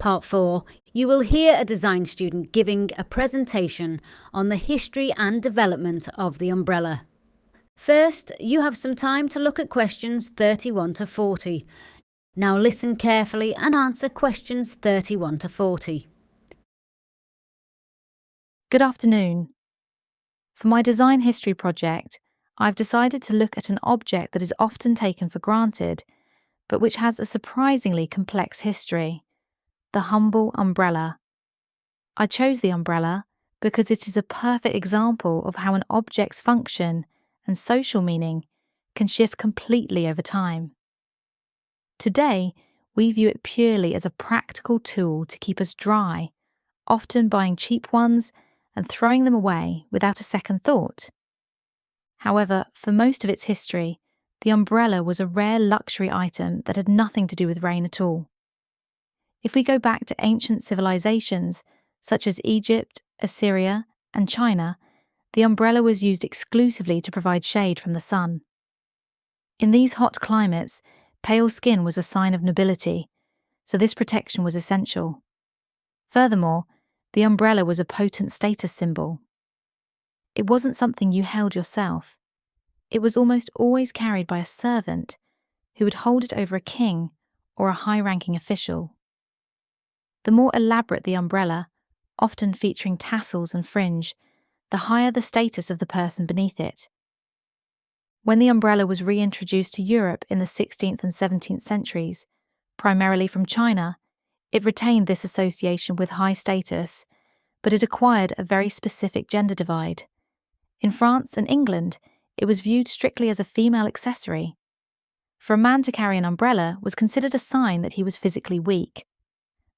Part 4, you will hear a design student giving a presentation on the history and development of the umbrella. First, you have some time to look at questions 31 to 40. Now listen carefully and answer questions 31 to 40. Good afternoon. For my design history project, I've decided to look at an object that is often taken for granted, but which has a surprisingly complex history: the humble umbrella. I chose the umbrella because it is a perfect example of how an object's function and social meaning can shift completely over time. Today, we view it purely as a practical tool to keep us dry, often buying cheap ones and throwing them away without a second thought. However, for most of its history, the umbrella was a rare luxury item that had nothing to do with rain at all. If we go back to ancient civilizations such as Egypt, Assyria, and China, the umbrella was used exclusively to provide shade from the sun. In these hot climates, pale skin was a sign of nobility, so this protection was essential. Furthermore, the umbrella was a potent status symbol. It wasn't something you held yourself. It was almost always carried by a servant who would hold it over a king or a high-ranking official. The more elaborate the umbrella, often featuring tassels and fringe, the higher the status of the person beneath it. When the umbrella was reintroduced to Europe in the 16th and 17th centuries, primarily from China, it retained this association with high status, but it acquired a very specific gender divide. In France and England, it was viewed strictly as a female accessory. For a man to carry an umbrella was considered a sign that he was physically weak.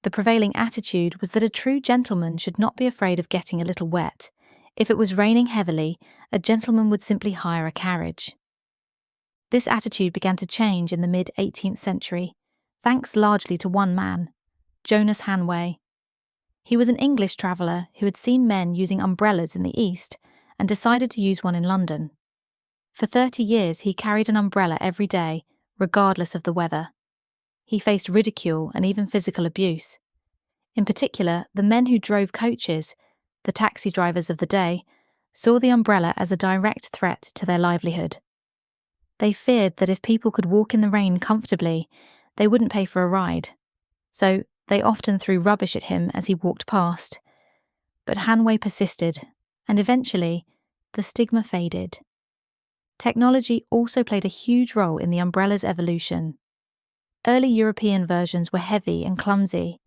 The prevailing attitude was that a true gentleman should not be afraid of getting a little wet. If it was raining heavily, a gentleman would simply hire a carriage. This attitude began to change in the mid-18th century, thanks largely to one man, Jonas Hanway. He was an English traveller who had seen men using umbrellas in the East and decided to use one in London. For 30 years he carried an umbrella every day, regardless of the weather. He faced ridicule and even physical abuse. In particular, the men who drove coaches, the taxi drivers of the day, saw the umbrella as a direct threat to their livelihood. They feared that if people could walk in the rain comfortably, they wouldn't pay for a ride. So they often threw rubbish at him as he walked past. But Hanway persisted, and eventually, the stigma faded. Technology also played a huge role in the umbrella's evolution. Early European versions were heavy and clumsy.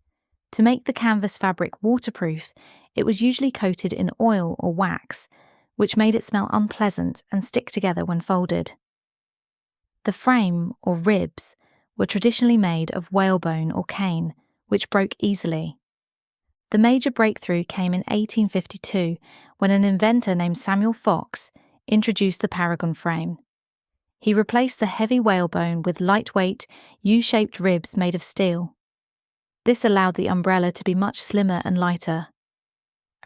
To make the canvas fabric waterproof, it was usually coated in oil or wax, which made it smell unpleasant and stick together when folded. The frame, or ribs, were traditionally made of whalebone or cane, which broke easily. The major breakthrough came in 1852 when an inventor named Samuel Fox introduced the Paragon frame. He replaced the heavy whalebone with lightweight, U-shaped ribs made of steel. This allowed the umbrella to be much slimmer and lighter.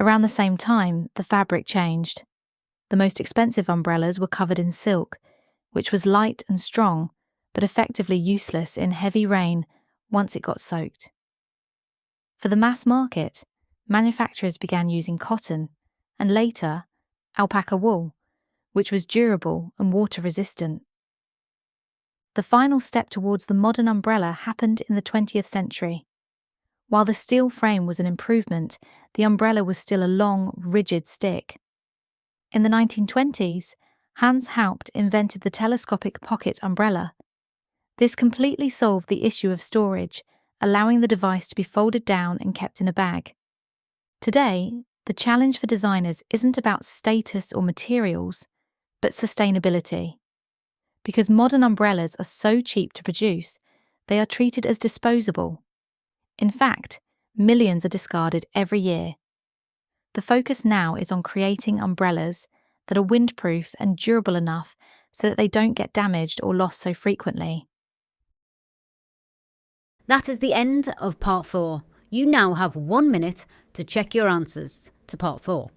Around the same time, the fabric changed. The most expensive umbrellas were covered in silk, which was light and strong, but effectively useless in heavy rain once it got soaked. For the mass market, manufacturers began using cotton, and later, alpaca wool, which was durable and water-resistant. The final step towards the modern umbrella happened in the 20th century. While the steel frame was an improvement, the umbrella was still a long, rigid stick. In the 1920s, Hans Haupt invented the telescopic pocket umbrella. This completely solved the issue of storage, allowing the device to be folded down and kept in a bag. Today, the challenge for designers isn't about status or materials, but sustainability. Because modern umbrellas are so cheap to produce, they are treated as disposable. In fact, millions are discarded every year. The focus now is on creating umbrellas that are windproof and durable enough so that they don't get damaged or lost so frequently. That is the end of Part 4. You now have 1 minute to check your answers to Part 4.